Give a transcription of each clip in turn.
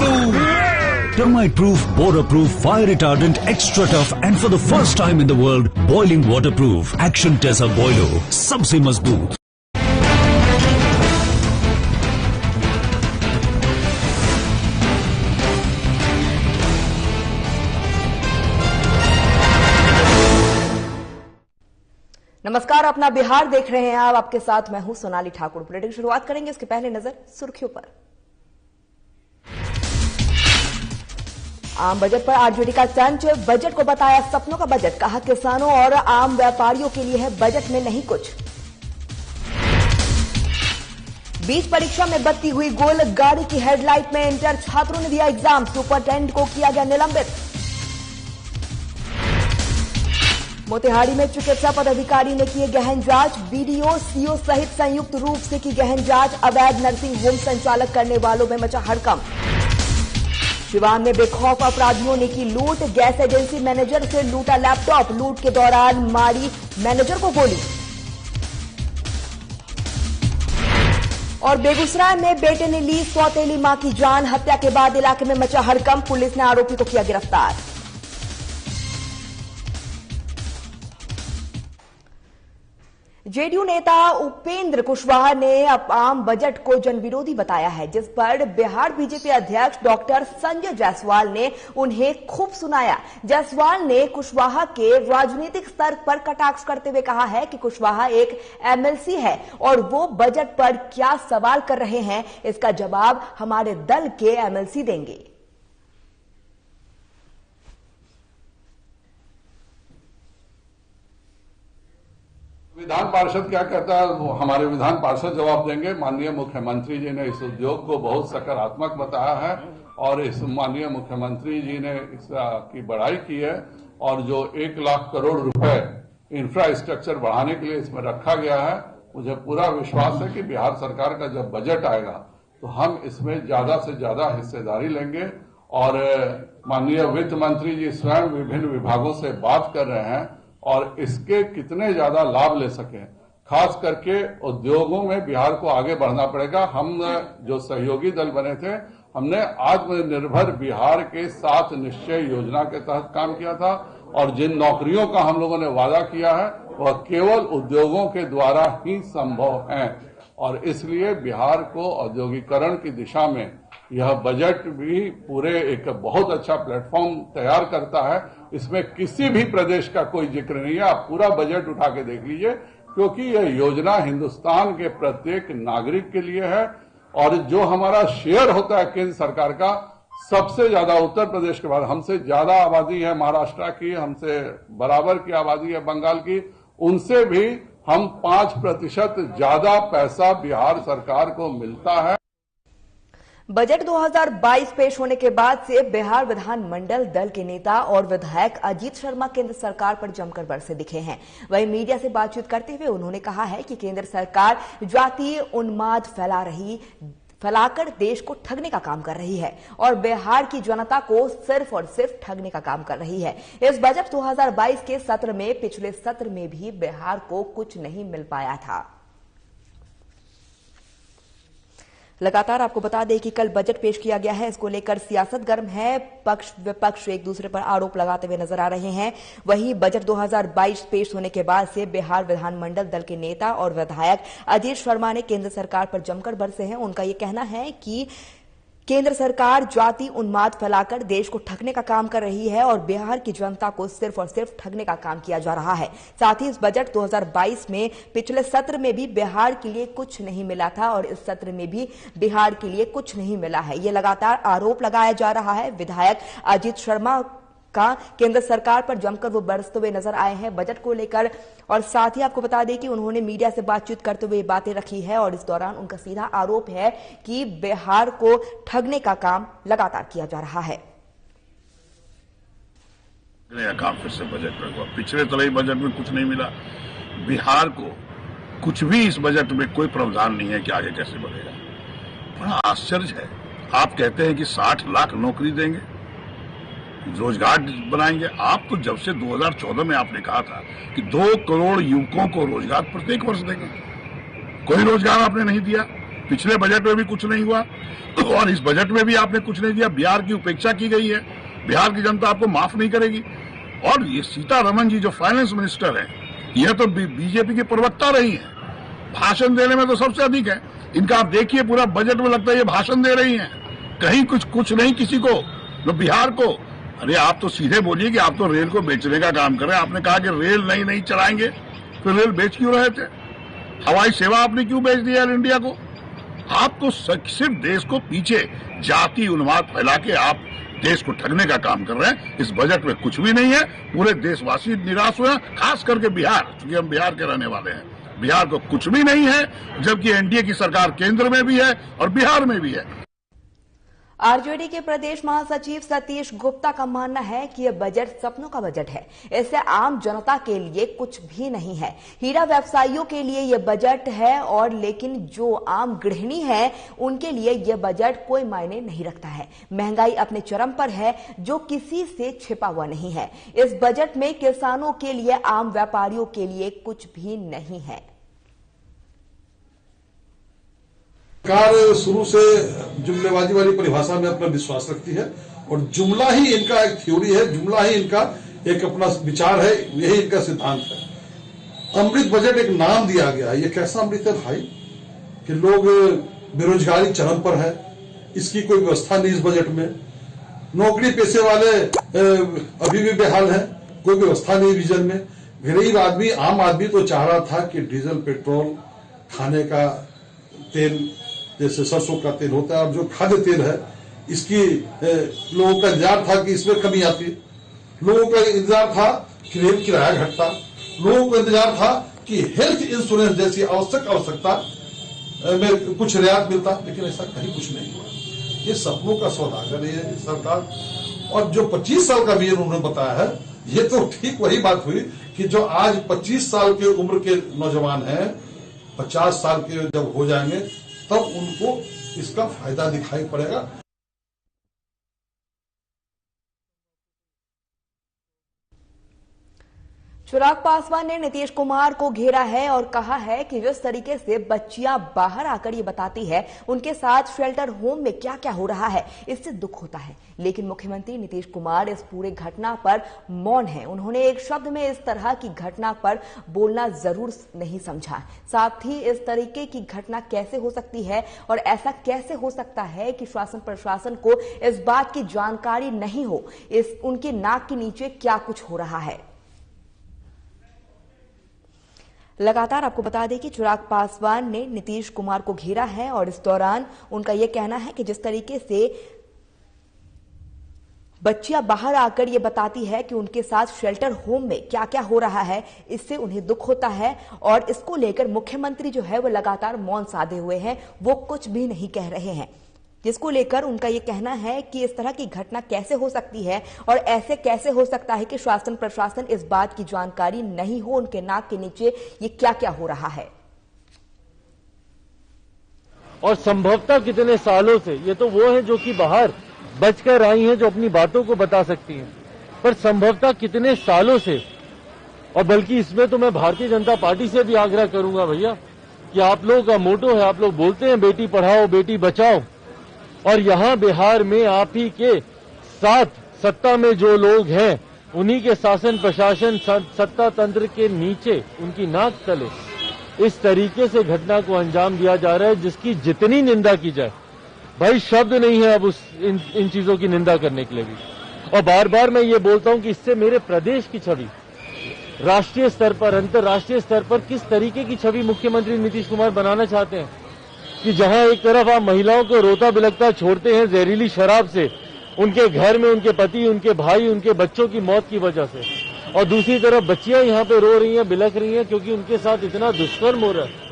Termite proof, border proof, fire retardant, extra tough and for the first time in the world, boiling waterproof. Action Tesa Boilo, सबसे मजबूत। नमस्कार, अपना बिहार देख रहे हैं आप। आपके साथ मैं हूं सोनाली ठाकुर। बुलेटिन की शुरुआत करेंगे, इसके पहले नजर सुर्खियों पर। आम बजट पर आरजेडी का तंज, बजट को बताया सपनों का बजट। कहा किसानों और आम व्यापारियों के लिए है बजट में नहीं कुछ। बीच परीक्षा में बत्ती हुई गोल, गाड़ी की हेडलाइट में इंटर छात्रों ने दिया एग्जाम। सुपरटेंडेंट को किया गया निलंबित। मोतिहारी में चिकित्सा पदाधिकारी ने किए गहन जांच। बीडीओ, सीओ सहित संयुक्त रूप से की गहन जांच। अवैध नर्सिंग होम संचालक करने वालों में मचा हड़कंप। सिवान में बेखौफ अपराधियों ने की लूट। गैस एजेंसी मैनेजर से लूटा लैपटॉप। लूट के दौरान मारी मैनेजर को गोली। और बेगूसराय में बेटे ने ली सौतेली मां की जान। हत्या के बाद इलाके में मचा हड़कंप। पुलिस ने आरोपी को किया गिरफ्तार। जेडीयू नेता उपेंद्र कुशवाहा ने आम बजट को जनविरोधी बताया है, जिस पर बिहार बीजेपी अध्यक्ष डॉक्टर संजय जायसवाल ने उन्हें खूब सुनाया। जायसवाल ने कुशवाहा के राजनीतिक स्तर पर कटाक्ष करते हुए कहा है कि कुशवाहा एक एमएलसी है और वो बजट पर क्या सवाल कर रहे हैं, इसका जवाब हमारे दल के एमएलसी देंगे। विधान पार्षद क्या कहता है वो हमारे विधान पार्षद जवाब देंगे। माननीय मुख्यमंत्री जी ने इस उद्योग को बहुत सकारात्मक बताया है और इस माननीय मुख्यमंत्री जी ने इसकी बढ़ाई की है और जो 1 लाख करोड़ रुपए इंफ्रास्ट्रक्चर बढ़ाने के लिए इसमें रखा गया है, मुझे पूरा विश्वास है कि बिहार सरकार का जब बजट आएगा तो हम इसमें ज्यादा से ज्यादा हिस्सेदारी लेंगे। और माननीय वित्त मंत्री जी स्वयं विभिन्न विभागों से बात कर रहे हैं और इसके कितने ज्यादा लाभ ले सकें, खास करके उद्योगों में बिहार को आगे बढ़ना पड़ेगा। हम जो सहयोगी दल बने थे, हमने आत्मनिर्भर बिहार के 7 निश्चय योजना के तहत काम किया था और जिन नौकरियों का हम लोगों ने वादा किया है वह केवल उद्योगों के द्वारा ही संभव है और इसलिए बिहार को औद्योगिकरण की दिशा में यह बजट भी पूरे एक बहुत अच्छा प्लेटफॉर्म तैयार करता है। इसमें किसी भी प्रदेश का कोई जिक्र नहीं है। आप पूरा बजट उठा के देख लीजिए, क्योंकि यह योजना हिंदुस्तान के प्रत्येक नागरिक के लिए है और जो हमारा शेयर होता है केंद्र सरकार का, सबसे ज्यादा उत्तर प्रदेश के बाद हमसे ज्यादा आबादी है महाराष्ट्र की, हमसे बराबर की आबादी है बंगाल की, उनसे भी हम 5% ज्यादा पैसा बिहार सरकार को मिलता है। बजट 2022 पेश होने के बाद से बिहार विधानमंडल दल के नेता और विधायक अजीत शर्मा केंद्र सरकार पर जमकर बरसे दिखे हैं। वहीं मीडिया से बातचीत करते हुए उन्होंने कहा है कि केंद्र सरकार जातीय उन्माद फैलाकर देश को ठगने का काम कर रही है और बिहार की जनता को सिर्फ और सिर्फ ठगने का काम कर रही है। इस बजट 2022 के सत्र में पिछले सत्र में भी बिहार को कुछ नहीं मिल पाया था। लगातार आपको बता दें कि कल बजट पेश किया गया है, इसको लेकर सियासत गर्म है। पक्ष विपक्ष एक दूसरे पर आरोप लगाते हुए नजर आ रहे हैं। वहीं बजट 2022 पेश होने के बाद से बिहार विधानमंडल दल के नेता और विधायक अजीत शर्मा ने केंद्र सरकार पर जमकर बरसे हैं। उनका यह कहना है कि केंद्र सरकार जाति उन्माद फैलाकर देश को ठगने का काम कर रही है और बिहार की जनता को सिर्फ और सिर्फ ठगने का काम किया जा रहा है। साथ ही इस बजट 2022 में पिछले सत्र में भी बिहार के लिए कुछ नहीं मिला था और इस सत्र में भी बिहार के लिए कुछ नहीं मिला है। ये लगातार आरोप लगाया जा रहा है। विधायक अजीत शर्मा का केंद्र सरकार पर जमकर वो बरसते हुए नजर आए हैं बजट को लेकर। और साथ ही आपको बता दें कि उन्होंने मीडिया से बातचीत करते हुए बातें रखी है और इस दौरान उनका सीधा आरोप है कि बिहार को ठगने का काम लगातार किया जा रहा है। काम फिर से बजट पर हुआ। पिछले तरह बजट में कुछ नहीं मिला। बिहार को कुछ भी इस बजट में कोई प्रावधान नहीं है कि आगे कैसे बढ़ेगा। बड़ा आश्चर्य है। आप कहते हैं कि 60 लाख नौकरी देंगे, रोजगार बनाएंगे। आप तो जब से 2014 में आपने कहा था कि 2 करोड़ युवकों को रोजगार प्रत्येक वर्ष देंगे, कोई रोजगार आपने नहीं दिया। पिछले बजट में भी कुछ नहीं हुआ और इस बजट में भी आपने कुछ नहीं दिया। बिहार की उपेक्षा की गई है, बिहार की जनता आपको माफ नहीं करेगी। और ये सीतारमण जी जो फाइनेंस मिनिस्टर है, यह तो बीजेपी की प्रवक्ता रही है, भाषण देने में तो सबसे अधिक है इनका। आप देखिए पूरा बजट में लगता है ये भाषण दे रही हैं, कहीं कुछ नहीं किसी को, न बिहार को। अरे आप तो सीधे बोलिए कि आप तो रेल को बेचने का काम कर रहे हैं। आपने कहा कि रेल नहीं चलाएंगे, तो रेल बेच क्यों रहे थे? हवाई सेवा आपने क्यों बेच दी एयर इंडिया को? आप तो सिर्फ देश को पीछे जाति उन्माद फैला के आप देश को ठगने का काम कर रहे हैं। इस बजट में कुछ भी नहीं है, पूरे देशवासी निराश हुए हैं, खास करके बिहार, क्योंकि हम बिहार के रहने वाले हैं। बिहार को कुछ भी नहीं है, जबकि एनडीए की सरकार केंद्र में भी है और बिहार में भी है। आरजेडी के प्रदेश महासचिव सतीश गुप्ता का मानना है कि यह बजट सपनों का बजट है, इससे आम जनता के लिए कुछ भी नहीं है। हीरा व्यवसायियों के लिए यह बजट है और लेकिन जो आम गृहिणी है उनके लिए यह बजट कोई मायने नहीं रखता है। महंगाई अपने चरम पर है, जो किसी से छिपा हुआ नहीं है। इस बजट में किसानों के लिए, आम व्यापारियों के लिए कुछ भी नहीं है। सरकार शुरू से जुमलेबाजी वाली परिभाषा में अपना विश्वास रखती है और जुमला ही इनका एक थ्योरी है, जुमला ही इनका एक अपना विचार है, यही इनका सिद्धांत है। अमृत बजट एक नाम दिया गया है, ये कैसा अमृत है भाई कि लोग बेरोजगारी चरम पर है, इसकी कोई व्यवस्था नहीं इस बजट में। नौकरी पेशे वाले अभी भी बेहाल है, कोई व्यवस्था नहीं विजन में। गरीब आदमी, आम आदमी तो चाह रहा था कि डीजल, पेट्रोल, खाने का तेल, जैसे सरसों का तेल होता है और जो खाद्य तेल है, इसकी लोगों का इंतजार था कि इसमें कमी आती। लोगों का इंतजार था कि रेल किराया घटता। लोगों को इंतजार था कि हेल्थ इंश्योरेंस जैसी आवश्यकता में कुछ रियायत मिलता, लेकिन ऐसा कहीं कुछ नहीं हुआ। ये सपनों का सौदागर है सरकार। और जो 25 साल का विजन उन्होंने बताया है, ये तो ठीक वही बात हुई कि जो आज 25 साल के उम्र के नौजवान हैं, 50 साल के जब हो जाएंगे तब उनको इसका फायदा दिखाई पड़ेगा। चिराग पासवान ने नीतीश कुमार को घेरा है और कहा है कि जिस तरीके से बच्चियां बाहर आकर ये बताती है उनके साथ शेल्टर होम में क्या क्या हो रहा है, इससे दुख होता है। लेकिन मुख्यमंत्री नीतीश कुमार इस पूरे घटना पर मौन है। उन्होंने एक शब्द में इस तरह की घटना पर बोलना जरूर नहीं समझा। साथ ही इस तरीके की घटना कैसे हो सकती है और ऐसा कैसे हो सकता है कि शासन प्रशासन को इस बात की जानकारी नहीं हो इस उनके नाक के नीचे क्या कुछ हो रहा है। लगातार आपको बता दें कि चिराग पासवान ने नीतीश कुमार को घेरा है और इस दौरान उनका यह कहना है कि जिस तरीके से बच्चियां बाहर आकर ये बताती है कि उनके साथ शेल्टर होम में क्या क्या हो रहा है, इससे उन्हें दुख होता है और इसको लेकर मुख्यमंत्री जो है वो लगातार मौन साधे हुए हैं, वो कुछ भी नहीं कह रहे हैं। जिसको लेकर उनका ये कहना है कि इस तरह की घटना कैसे हो सकती है और ऐसे कैसे हो सकता है कि शासन प्रशासन इस बात की जानकारी नहीं हो उनके नाक के नीचे ये क्या क्या हो रहा है। और संभवतः कितने सालों से ये तो वो है जो कि बाहर बचकर आई हैं, जो अपनी बातों को बता सकती हैं, पर संभवतः कितने सालों से। और बल्कि इसमें तो मैं भारतीय जनता पार्टी से भी आग्रह करूंगा भैया कि आप लोगों का मोटो है, आप लोग बोलते हैं बेटी पढ़ाओ बेटी बचाओ, और यहाँ बिहार में आप ही के साथ सत्ता में जो लोग हैं उन्हीं के शासन प्रशासन सत्ता तंत्र के नीचे उनकी नाक तले इस तरीके से घटना को अंजाम दिया जा रहा है, जिसकी जितनी निंदा की जाए भाई शब्द नहीं है अब इन चीजों की निंदा करने के लिए भी। और बार बार मैं ये बोलता हूं कि इससे मेरे प्रदेश की छवि, राष्ट्रीय स्तर पर अंतर्राष्ट्रीय स्तर पर किस तरीके की छवि मुख्यमंत्री नीतीश कुमार बनाना चाहते हैं कि जहां एक तरफ आप महिलाओं को रोता बिलखता छोड़ते हैं जहरीली शराब से, उनके घर में उनके पति, उनके भाई, उनके बच्चों की मौत की वजह से, और दूसरी तरफ बच्चियां यहां पे रो रही हैं, बिलख रही हैं क्योंकि उनके साथ इतना दुष्कर्म हो रहा है,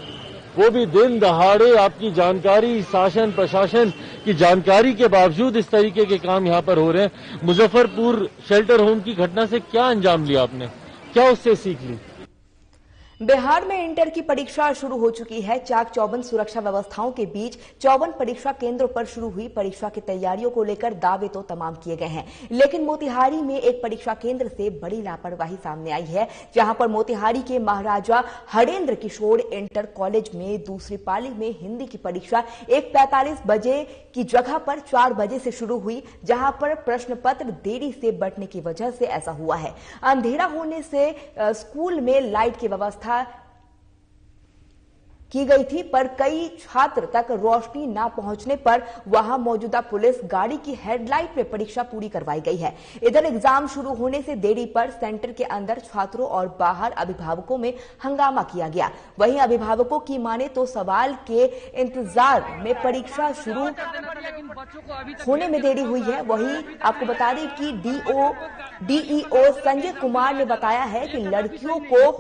वो भी दिन दहाड़े आपकी जानकारी, शासन प्रशासन की जानकारी के बावजूद इस तरीके के काम यहां पर हो रहे हैं। मुजफ्फरपुर शेल्टर होम की घटना से क्या अंजाम लिया आपने, क्या उससे सीख ली? बिहार में इंटर की परीक्षा शुरू हो चुकी है। चाक चौबंद सुरक्षा व्यवस्थाओं के बीच 54 परीक्षा केंद्रों पर शुरू हुई परीक्षा की तैयारियों को लेकर दावे तो तमाम किए गए हैं, लेकिन मोतिहारी में एक परीक्षा केंद्र से बड़ी लापरवाही सामने आई है, जहां पर मोतिहारी के महाराजा हरेंद्र किशोर इंटर कॉलेज में दूसरी पाली में हिंदी की परीक्षा 1:45 बजे की जगह पर 4 बजे से शुरू हुई, जहां पर प्रश्न पत्र देरी से बंटने की वजह से ऐसा हुआ है। अंधेरा होने से स्कूल में लाइट की व्यवस्था की गई थी, पर कई छात्र तक रोशनी न पहुंचने पर वहां मौजूदा पुलिस गाड़ी की हेडलाइट में परीक्षा पूरी करवाई गई है। इधर एग्जाम शुरू होने से देरी पर सेंटर के अंदर छात्रों और बाहर अभिभावकों में हंगामा किया गया। वहीं अभिभावकों की माने तो सवाल के इंतजार में परीक्षा शुरू होने में देरी हुई है। वहीं आपको बता दें कि डीईओ संजय कुमार ने बताया है कि लड़कियों को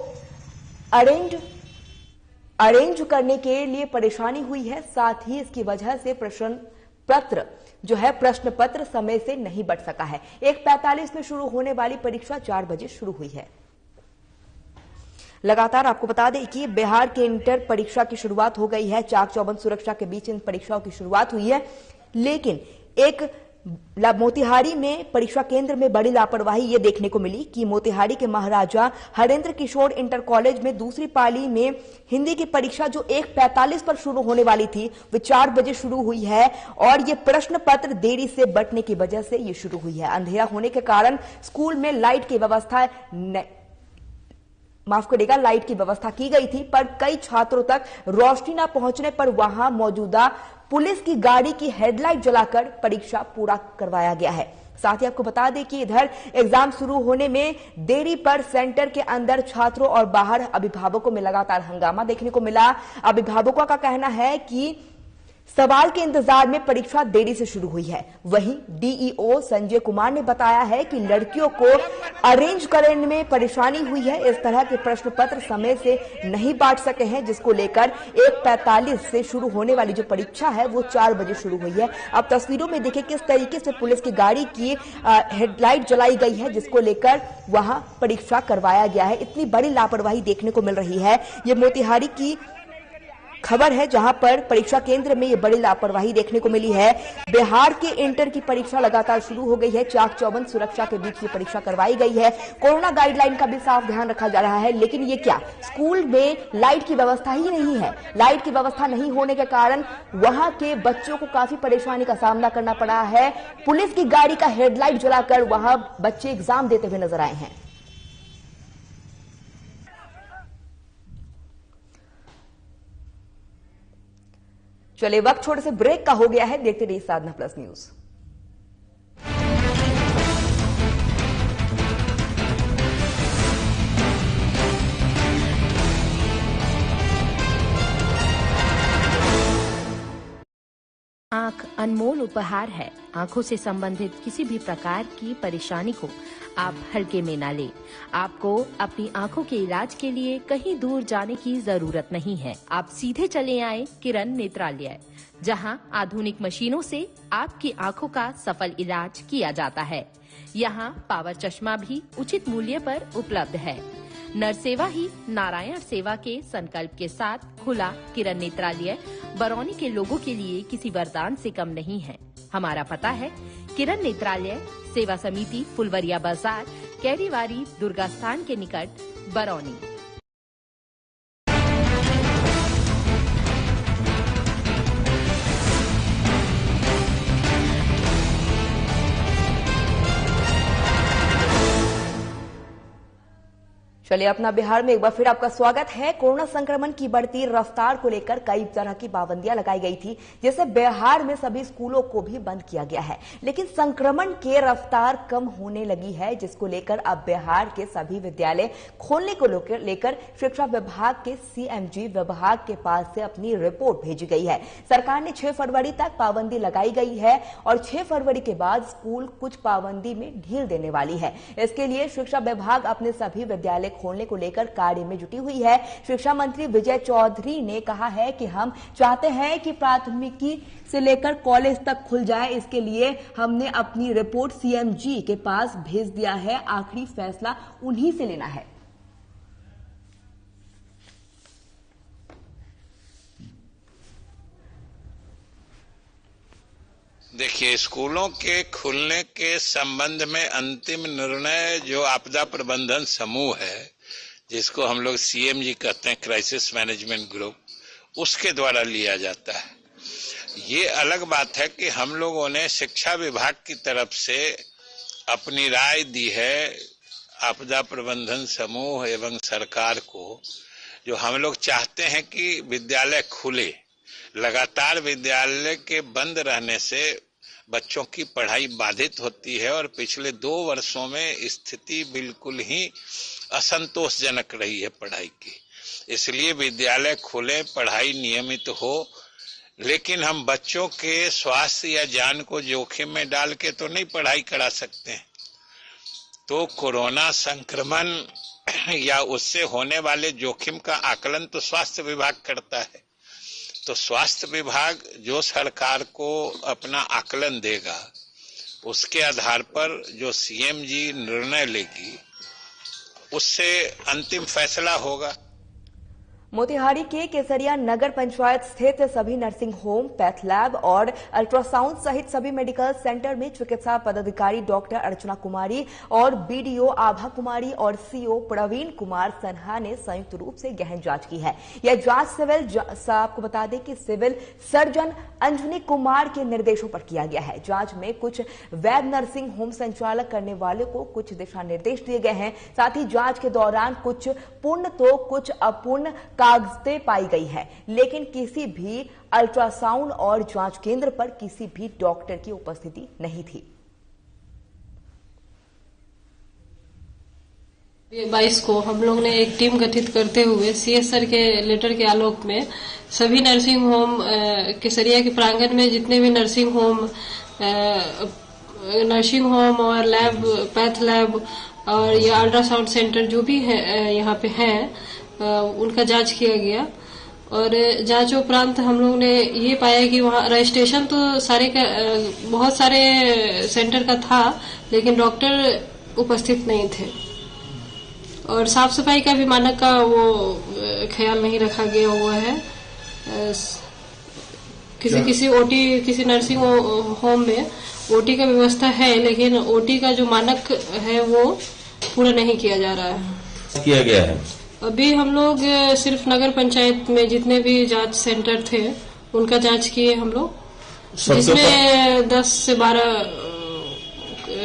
अरेंज करने के लिए परेशानी हुई है, साथ ही इसकी वजह से प्रश्न पत्र समय से नहीं बंट सका है। 1:45 में शुरू होने वाली परीक्षा 4 बजे शुरू हुई है। लगातार आपको बता दें कि बिहार के इंटर परीक्षा की शुरुआत हो गई है। चाक चौबंद सुरक्षा के बीच इन परीक्षाओं की शुरुआत हुई है, लेकिन एक मोतिहारी में परीक्षा केंद्र में बड़ी लापरवाही ये देखने को मिली कि मोतिहारी के महाराजा हरेंद्र किशोर इंटर कॉलेज में दूसरी पाली में हिंदी की परीक्षा जो 1:45 पर शुरू होने वाली थी वो 4 बजे शुरू हुई है, और ये प्रश्न पत्र देरी से बंटने की वजह से ये शुरू हुई है। अंधेरा होने के कारण स्कूल में लाइट की व्यवस्था लाइट की व्यवस्था की गई थी, पर कई छात्रों तक रोशनी न पहुंचने पर वहां मौजूदा पुलिस की गाड़ी की हेडलाइट जलाकर परीक्षा पूरा करवाया गया है। साथ ही आपको बता दें कि इधर एग्जाम शुरू होने में देरी पर सेंटर के अंदर छात्रों और बाहर अभिभावकों में लगातार हंगामा देखने को मिला। अभिभावकों का कहना है कि सवाल के इंतजार में परीक्षा देरी से शुरू हुई है। वहीं डीईओ संजय कुमार ने बताया है कि लड़कियों को अरेंज करने में परेशानी हुई है। इस तरह के प्रश्न पत्र समय से नहीं बांट सके हैं, जिसको लेकर 1:45 से शुरू होने वाली जो परीक्षा है वो 4 बजे शुरू हुई है। अब तस्वीरों में देखें किस तरीके से पुलिस की गाड़ी की हेडलाइट जलाई गई है, जिसको लेकर वहां परीक्षा करवाया गया है। इतनी बड़ी लापरवाही देखने को मिल रही है। ये मोतिहारी की खबर है, जहां पर परीक्षा केंद्र में ये बड़ी लापरवाही देखने को मिली है। बिहार के इंटर की परीक्षा लगातार शुरू हो गई है। चाक चौबंद सुरक्षा के बीच ये परीक्षा करवाई गई है। कोरोना गाइडलाइन का भी साफ ध्यान रखा जा रहा है, लेकिन ये क्या, स्कूल में लाइट की व्यवस्था ही नहीं है। लाइट की व्यवस्था नहीं होने के कारण वहां के बच्चों को काफी परेशानी का सामना करना पड़ा है। पुलिस की गाड़ी का हेडलाइट जलाकर वहां बच्चे एग्जाम देते हुए नजर आए हैं। चलिए, वक्त छोटे से ब्रेक का हो गया है। देखते रहिए साधना प्लस न्यूज। आंख अनमोल उपहार है। आंखों से संबंधित किसी भी प्रकार की परेशानी को आप हल्के में ना लें। आपको अपनी आंखों के इलाज के लिए कहीं दूर जाने की जरूरत नहीं है। आप सीधे चले आए किरण नेत्रालय, जहां आधुनिक मशीनों से आपकी आंखों का सफल इलाज किया जाता है। यहां पावर चश्मा भी उचित मूल्य पर उपलब्ध है। नर सेवा ही नारायण सेवा के संकल्प के साथ खुला किरण नेत्रालय बरौनी के लोगों के लिए किसी वरदान से कम नहीं है। हमारा पता है किरण नेत्रालय, सेवा समिति, फुलवरिया बाजार, कैरीवारी, दुर्गा स्थान के निकट, बरौनी। चलिए, अपना बिहार में एक बार फिर आपका स्वागत है। कोरोना संक्रमण की बढ़ती रफ्तार को लेकर कई तरह की पाबंदियां लगाई गई थी, जिससे बिहार में सभी स्कूलों को भी बंद किया गया है। लेकिन संक्रमण की रफ्तार कम होने लगी है, जिसको लेकर अब बिहार के सभी विद्यालय खोलने को लेकर शिक्षा विभाग के सीएमजी विभाग के पास से अपनी रिपोर्ट भेजी गई है। सरकार ने 6 फरवरी तक पाबंदी लगाई गई है और 6 फरवरी के बाद स्कूल कुछ पाबंदी में ढील देने वाली है। इसके लिए शिक्षा विभाग अपने सभी विद्यालय खोलने को लेकर कार्य में जुटी हुई है। शिक्षा मंत्री विजय चौधरी ने कहा है कि हम चाहते हैं कि प्राथमिकी से लेकर कॉलेज तक खुल जाए। इसके लिए हमने अपनी रिपोर्ट सीएमजी के पास भेज दिया है। आखिरी फैसला उन्हीं से लेना है। देखिए, स्कूलों के खुलने के संबंध में अंतिम निर्णय जो आपदा प्रबंधन समूह है, जिसको हम लोग CMG कहते हैं, क्राइसिस मैनेजमेंट ग्रुप, उसके द्वारा लिया जाता है। ये अलग बात है कि हम लोगों ने शिक्षा विभाग की तरफ से अपनी राय दी है आपदा प्रबंधन समूह एवं सरकार को, जो हम लोग चाहते हैं कि विद्यालय खुले। लगातार विद्यालय के बंद रहने से बच्चों की पढ़ाई बाधित होती है और पिछले 2 वर्षों में स्थिति बिल्कुल ही असंतोषजनक रही है पढ़ाई की। इसलिए विद्यालय खुले, पढ़ाई नियमित हो, लेकिन हम बच्चों के स्वास्थ्य या जान को जोखिम में डाल के तो नहीं पढ़ाई करा सकते हैं। तो कोरोना संक्रमण या उससे होने वाले जोखिम का आकलन तो स्वास्थ्य विभाग करता है। तो स्वास्थ्य विभाग जो सरकार को अपना आकलन देगा, उसके आधार पर जो CMG निर्णय लेगी, उससे अंतिम फैसला होगा। मोतिहारी के केसरिया नगर पंचायत स्थित सभी नर्सिंग होम, पैथ लैब और अल्ट्रासाउंड सहित सभी मेडिकल सेंटर में चिकित्सा पदाधिकारी डॉक्टर अर्चना कुमारी और BDO आभा कुमारी और CO प्रवीण कुमार सन्हा ने संयुक्त रूप से गहन जांच की है। यह जांच आपको बता दें कि सिविल सर्जन अंजनी कुमार के निर्देशों पर किया गया है। जांच में कुछ वैध नर्सिंग होम संचालक करने वाले को कुछ दिशा निर्देश दिए गए हैं। साथ ही जांच के दौरान कुछ पूर्ण तो कुछ अपूर्ण कागजें पाई गई है, लेकिन किसी भी अल्ट्रासाउंड और जांच केंद्र पर किसी भी डॉक्टर की उपस्थिति नहीं थी। 22 को हम लोग ने एक टीम गठित करते हुए CS सर के लेटर के आलोक में सभी नर्सिंग होम केसरिया के प्रांगण में जितने भी नर्सिंग होम और लैब, पैथ लैब और ये अल्ट्रासाउंड सेंटर जो भी है यहाँ पे हैं, उनका जांच किया गया। और जांच उपरांत हम लोग ने ये पाया कि वहाँ रजिस्ट्रेशन तो बहुत सारे सेंटर का था, लेकिन डॉक्टर उपस्थित नहीं थे और साफ सफाई का भी मानक का वो ख्याल नहीं रखा गया हुआ है। किसी नर्सिंग होम में OT का व्यवस्था है, लेकिन OT का जो मानक है वो पूरा नहीं किया जा रहा है। किया गया है। अभी हम लोग सिर्फ नगर पंचायत में जितने भी जांच सेंटर थे उनका जांच किए हम लोग, जिसमें 10 से 12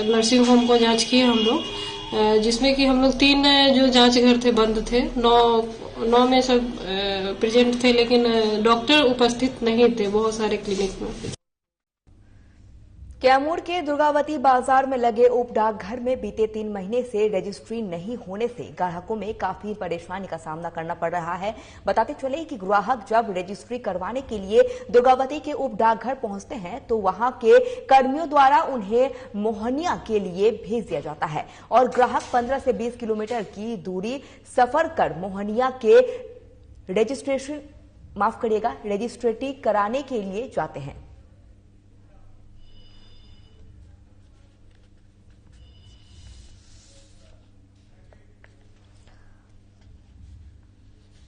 नर्सिंग होम को जांच किए हम लोग, जिसमें कि हम लोग 3 जो जांच घर थे बंद थे, 9 में सब प्रेजेंट थे, लेकिन डॉक्टर उपस्थित नहीं थे बहुत सारे क्लिनिक में। कैमूर के दुर्गावती बाजार में लगे उप डाकघर में बीते 3 महीने से रजिस्ट्री नहीं होने से ग्राहकों में काफी परेशानी का सामना करना पड़ रहा है। बताते चले कि ग्राहक जब रजिस्ट्री करवाने के लिए दुर्गावती के उप डाकघर पहुंचते हैं तो वहां के कर्मियों द्वारा उन्हें मोहनिया के लिए भेज दिया जाता है और ग्राहक 15 से 20 किलोमीटर की दूरी सफर कर मोहनिया के रजिस्ट्रेटी कराने के लिए जाते हैं।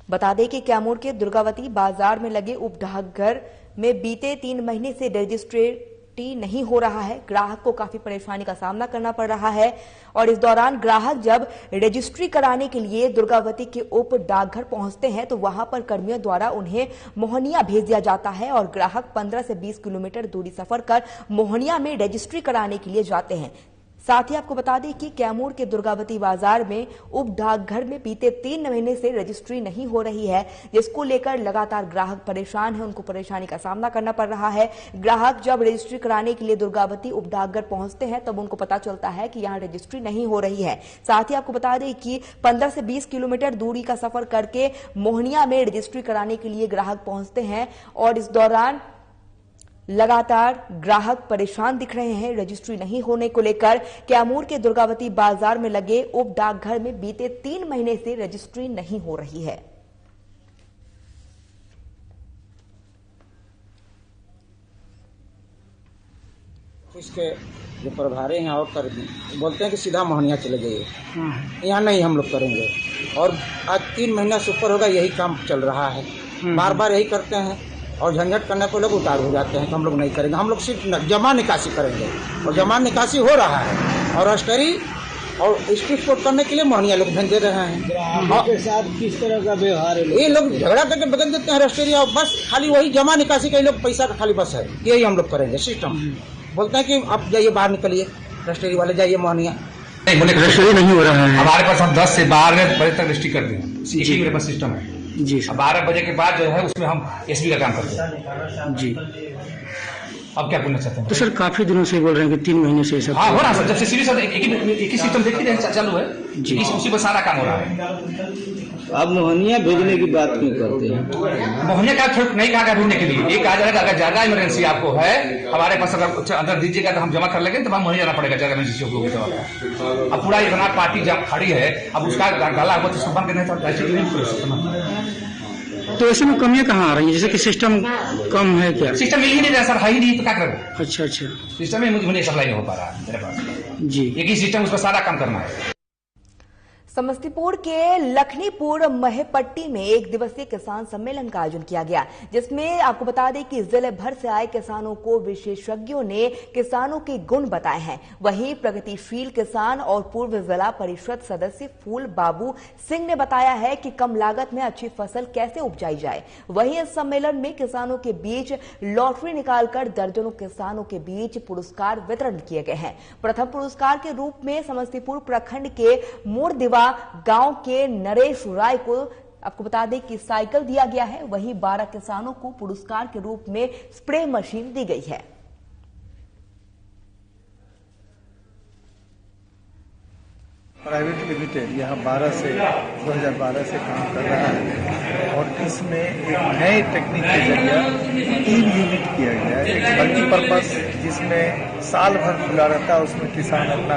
बता दें कि कैमूर के दुर्गावती बाजार में लगे उप डाकघर में बीते 3 महीने से रजिस्ट्रेटी नहीं हो रहा है। ग्राहक को काफी परेशानी का सामना करना पड़ रहा है और इस दौरान ग्राहक जब रजिस्ट्री कराने के लिए दुर्गावती के उप डाकघर पहुंचते हैं तो वहां पर कर्मियों द्वारा उन्हें मोहनिया भेज दिया जाता है और ग्राहक 15 से 20 किलोमीटर दूरी सफर कर मोहनिया में रजिस्ट्री कराने के लिए जाते हैं। साथ ही आपको बता दें कि कैमूर के दुर्गावती बाजार में उप डाकघर में बीते 3 महीने से रजिस्ट्री नहीं हो रही है, जिसको लेकर लगातार ग्राहक परेशान है, उनको परेशानी का सामना करना पड़ रहा है। ग्राहक जब रजिस्ट्री कराने के लिए दुर्गावती उप डाकघर पहुंचते हैं तब उनको पता चलता है कि यहां रजिस्ट्री नहीं हो रही है। साथ ही आपको बता दें कि 15 से 20 किलोमीटर दूरी का सफर करके मोहनिया में रजिस्ट्री कराने के लिए ग्राहक पहुंचते हैं और इस दौरान लगातार ग्राहक परेशान दिख रहे हैं। रजिस्ट्री नहीं होने को लेकर कैमूर के दुर्गावती बाजार में लगे उप डाकघर में बीते 3 महीने से रजिस्ट्री नहीं हो रही है। इसके जो प्रभारी हैं और कर बोलते हैं कि सीधा मोहनिया चले जाइए, यहाँ नहीं हम लोग करेंगे। और आज 3 महीना से ऊपर होगा यही काम चल रहा है, बार बार यही करते हैं। और झंझट करने को लोग उतार हो जाते हैं कि हम लोग नहीं करेंगे। हम लोग सिर्फ जमा निकासी करेंगे और जमा निकासी हो रहा है और रजिस्ट्री और स्ट्रिक्ट कोड करने के लिए मोहनिया लोग धन दे रहे हैं। के साथ किस तरह का व्यवहार है? ये लोग झगड़ा करके बदल देते हैं रजिस्ट्री और बस खाली वही जमा निकासी का लोग पैसा का खाली बस है, यही हम लोग करेंगे सिस्टम। बोलते हैं कि आप जाइए बाहर निकलिए, रजिस्ट्री वाले जाइए मोहनिया। नहीं बोले रजिस्ट्री नहीं हो रहा है हमारे पास। हम 10 से 12 बजे तक रजिस्ट्री करते हैं, यही मेरे पास सिस्टम है जी। 12 बजे के बाद जो है उसमें हम एसबी का काम करते हैं जी। अब क्या बोलना चाहते हैं? तो सर काफी दिनों से बोल रहे हैं कि 3 महीने से सब हाँ हो रहा है सर, जब से सीरीज एक ही सिस्टम देख ही रहे चालू है जी, उसी पर सारा काम हो रहा है। आप मोहनिया भेजने की बात क्यों करते हैं? मोहनिया का नहीं कहा भेजने के लिए, एक कहा जाएगा अगर ज्यादा इमरजेंसी आपको है हमारे पास अगर अंदर दीजिएगा तो हम जमा कर लेंगे, तब हम मोहनिया जाना पड़ेगा ज्यादा इमरजेंसी होगी। अब पूरा इतना पार्टी जब खड़ी है, अब उसका गला हुआ तो सुबह के नहीं तो ऐसे में कमियां कहाँ आ रही है? जैसे कि सिस्टम कम है क्या? सिस्टम मिल ही नहीं रहा सर, है ही नहीं तो क्या करें? अच्छा सिस्टम में मुझे सप्लाई नहीं हो पा रहा है मेरे पास जी। एक ही सिस्टम, उस पर सारा काम करना है। समस्तीपुर के लखनीपुर महेपट्टी में एक दिवसीय किसान सम्मेलन का आयोजन किया गया, जिसमें आपको बता दें कि जिले भर से आए किसानों को विशेषज्ञों ने किसानों के गुण बताए हैं। वहीं प्रगतिशील किसान और पूर्व जिला परिषद सदस्य फूल बाबू सिंह ने बताया है कि कम लागत में अच्छी फसल कैसे उपजाई जाए। वहीं इस सम्मेलन में किसानों के बीच लॉटरी निकालकर दर्जनों किसानों के बीच पुरस्कार वितरण किए गए हैं। प्रथम पुरस्कार के रूप में समस्तीपुर प्रखंड के मोरदिवा गांव के नरेश राय को आपको बता दें कि साइकिल दिया गया है। वहीं 12 किसानों को पुरस्कार के रूप में स्प्रे मशीन दी गई है। प्राइवेट लिमिटेड यहाँ 2012 से काम कर रहा है और इसमें एक नए टेक्निक के जरिए 3 यूनिट किया गया है। एक मल्टीपर्पज जिसमें साल भर खुला रहता है, उसमें किसान अपना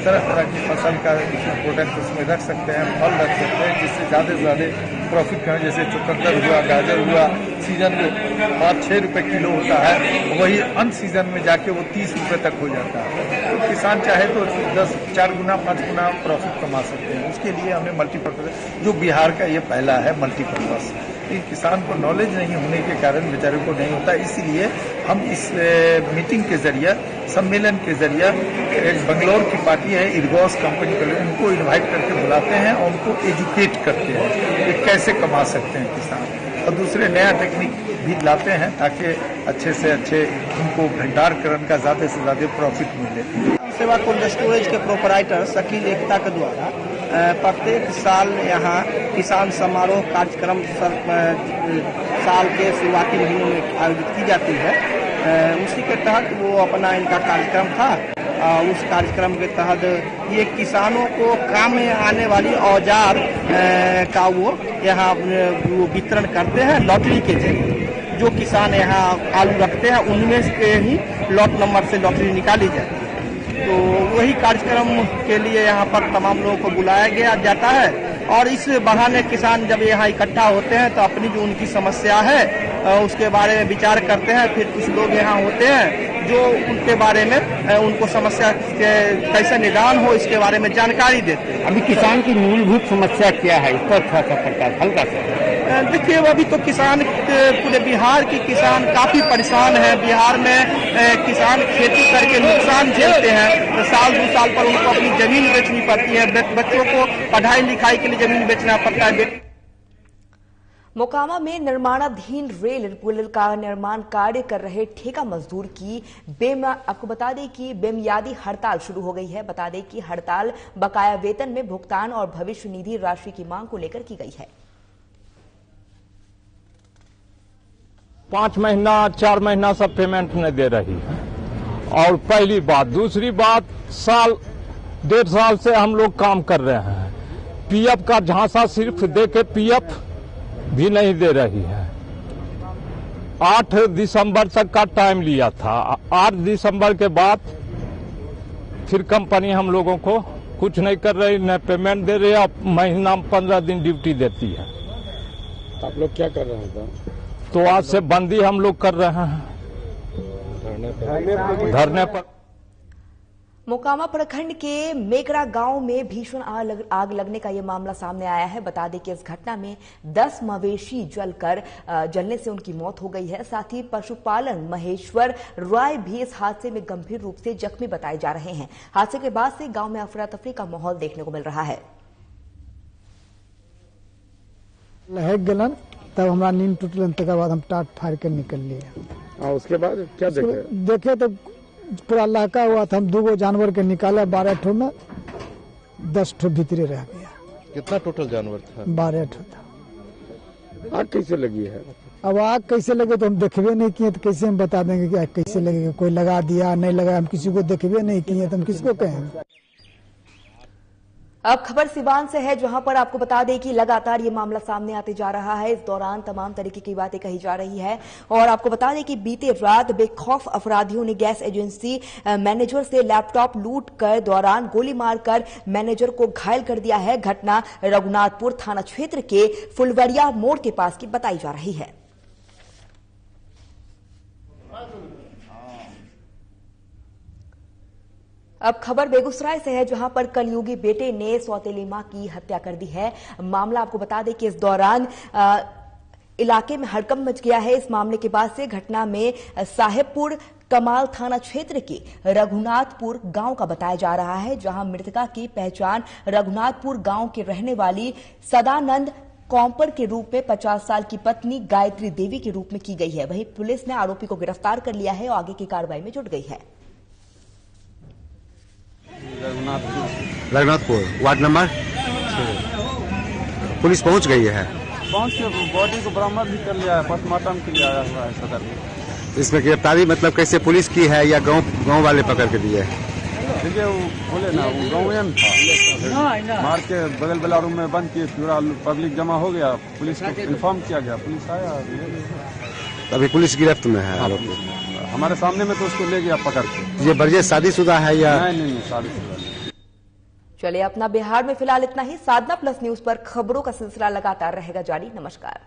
तरह तरह की फसल का प्रोडक्ट उसमें रख सकते हैं, फल रख सकते हैं, जिससे ज़्यादा से ज़्यादा प्रॉफिट करें। जैसे चुकंदर हुआ, गाजर हुआ, सीजन में 5-6 रुपये किलो होता है, वही अन सीजन में जाके वो 30 रुपये तक हो जाता है। तो किसान चाहे तो 4 गुना 5 गुना प्रॉफिट कमा सकते हैं। उसके लिए हमें मल्टीपर्पज, जो बिहार का ये पहला है मल्टीपर्पज। लेकिन किसान को नॉलेज नहीं होने के कारण बेचारे को नहीं होता, इसीलिए हम इस मीटिंग के जरिए, सम्मेलन के जरिए, एक बंगलौर की पार्टी है इरगॉस कंपनी के, उनको इन्वाइट करके बुलाते हैं और उनको एजुकेट करते हैं कि कैसे कमा सकते हैं किसान, और दूसरे नया टेक्निक भी लाते हैं ताकि अच्छे से अच्छे उनको भंडारकरण का ज़्यादा से ज़्यादा प्रॉफिट मिले। सेवा कोल्ड स्टोरेज के प्रोपराइटर शकील एकता के द्वारा प्रत्येक साल यहाँ किसान समारोह कार्यक्रम साल के शुरुआती महीनों में आयोजित की जाती है। उसी के तहत वो अपना इनका कार्यक्रम था। उस कार्यक्रम के तहत ये किसानों को काम में आने वाली औजार का वो यहाँ वो वितरण करते हैं लॉटरी के जरिए। जो किसान यहाँ आलू रखते हैं उनमें से ही लॉट नंबर से लॉटरी निकाली जाती है। तो वही कार्यक्रम के लिए यहाँ पर तमाम लोगों को बुलाया गया जाता है और इस बहाने किसान जब यहाँ इकट्ठा होते हैं तो अपनी जो उनकी समस्या है उसके बारे में विचार करते हैं। फिर कुछ लोग यहाँ होते हैं जो उनके बारे में उनको समस्या के कैसे निदान हो इसके बारे में जानकारी देते हैं। अभी किसान की मूलभूत समस्या क्या है, इस पर थोड़ा सा प्रकाश हल्का सा। देखिए अभी तो किसान पूरे बिहार की किसान काफी परेशान है। बिहार में किसान खेती करके नुकसान झेलते हैं, तो साल 2 साल पर उनको अपनी जमीन बेचनी पड़ती है, बच्चों को पढ़ाई लिखाई के लिए जमीन बेचना पड़ता है। मोकामा में निर्माणाधीन रेल पुल का निर्माण कार्य कर रहे ठेका मजदूर की आपको बता दें कि बेमियादी हड़ताल शुरू हो गई है। बता दें कि हड़ताल बकाया वेतन में भुगतान और भविष्य निधि राशि की मांग को लेकर की गई है। 5 महीना 4 महीना सब पेमेंट नहीं दे रही है। और पहली बात, दूसरी बात, 1.5 साल से हम लोग काम कर रहे हैं, पीएफ का झांसा सिर्फ दे के पीएफ भी नहीं दे रही है। 8 दिसंबर तक का टाइम लिया था। 8 दिसंबर के बाद फिर कंपनी हम लोगों को कुछ नहीं कर रही, न पेमेंट दे रही है। महीना में 15 दिन ड्यूटी देती है। आप लोग क्या कर रहे हैं? तो आज से बंदी हम लोग कर रहे हैं धरने पर। मोकामा प्रखंड के मेकरा गांव में भीषण आग लगने का यह मामला सामने आया है। बता दें कि इस घटना में 10 मवेशी जलने से उनकी मौत हो गई है। साथ ही पशुपालन महेश्वर राय भी इस हादसे में गंभीर रूप से जख्मी बताए जा रहे हैं। हादसे के बाद से गांव में अफरा तफरी का माहौल देखने को मिल रहा है। लहक गलन तब हमारा नींद टूटल, तक बाद हम टाट फाड़ के निकल लिए। उसके बाद क्या देखे तो पूरा लहका हुआ था। हम 2 जानवर के निकाला, 12 ठो में 10 ठो भीतरे रह गया। कितना टोटल जानवर था? 12 ठो था। आग कैसे लगी है? अब आग कैसे लगे तो हम देखबे नहीं किए, तो कैसे हम बता देंगे कि आग कैसे लगेगा? कोई लगा दिया नहीं लगा, हम किसी को देखबे नहीं किए तो हम किसको कहेंगे। अब खबर सिवान से है, जहां पर आपको बता दें कि लगातार ये मामला सामने आते जा रहा है। इस दौरान तमाम तरीके की बातें कही जा रही है और आपको बता दें कि बीते रात बेखौफ अपराधियों ने गैस एजेंसी मैनेजर से लैपटॉप लूट कर दौरान गोली मारकर मैनेजर को घायल कर दिया है। घटना रघुनाथपुर थाना क्षेत्र के फुलवरिया मोड़ के पास की बताई जा रही है। अब खबर बेगूसराय से है, जहां पर कलयुगी बेटे ने सौतेली मां की हत्या कर दी है। मामला आपको बता दें कि इस दौरान इलाके में हड़कंप मच गया है। इस मामले के बाद से घटना में साहेबपुर कमाल थाना क्षेत्र के रघुनाथपुर गांव का बताया जा रहा है, जहां मृतका की पहचान रघुनाथपुर गांव के रहने वाली सदानंद कौंपर के रूप में 50 साल की पत्नी गायत्री देवी के रूप में की गई है। वहीं पुलिस ने आरोपी को गिरफ्तार कर लिया है और आगे की कार्रवाई में जुट गई है। रघुनाथपुर वार्ड नंबर 6 पुलिस पहुंच गई है। पहुंच के बॉडी को बरामद भी कर लिया है, पोस्टमार्टम के लिए आया हुआ है सदर में। इसमें गिरफ्तारी मतलब कैसे पुलिस की है या गांव वाले पकड़ के दिए? देखिए वो बोले ना, वो गाँव में था, मार के बगल वाला रूम में बंद किए, पूरा पब्लिक जमा हो गया, पुलिस को इन्फॉर्म किया गया, पुलिस आया। अभी पुलिस गिरफ्त में है आरोपी? हमारे सामने में तो उसको ले गया पकड़ के। ये बरजे शादीशुदा है या नहीं शादीशुदा नहीं। चलिए, अपना बिहार में फिलहाल इतना ही। साधना प्लस न्यूज पर खबरों का सिलसिला लगातार रहेगा जारी। नमस्कार।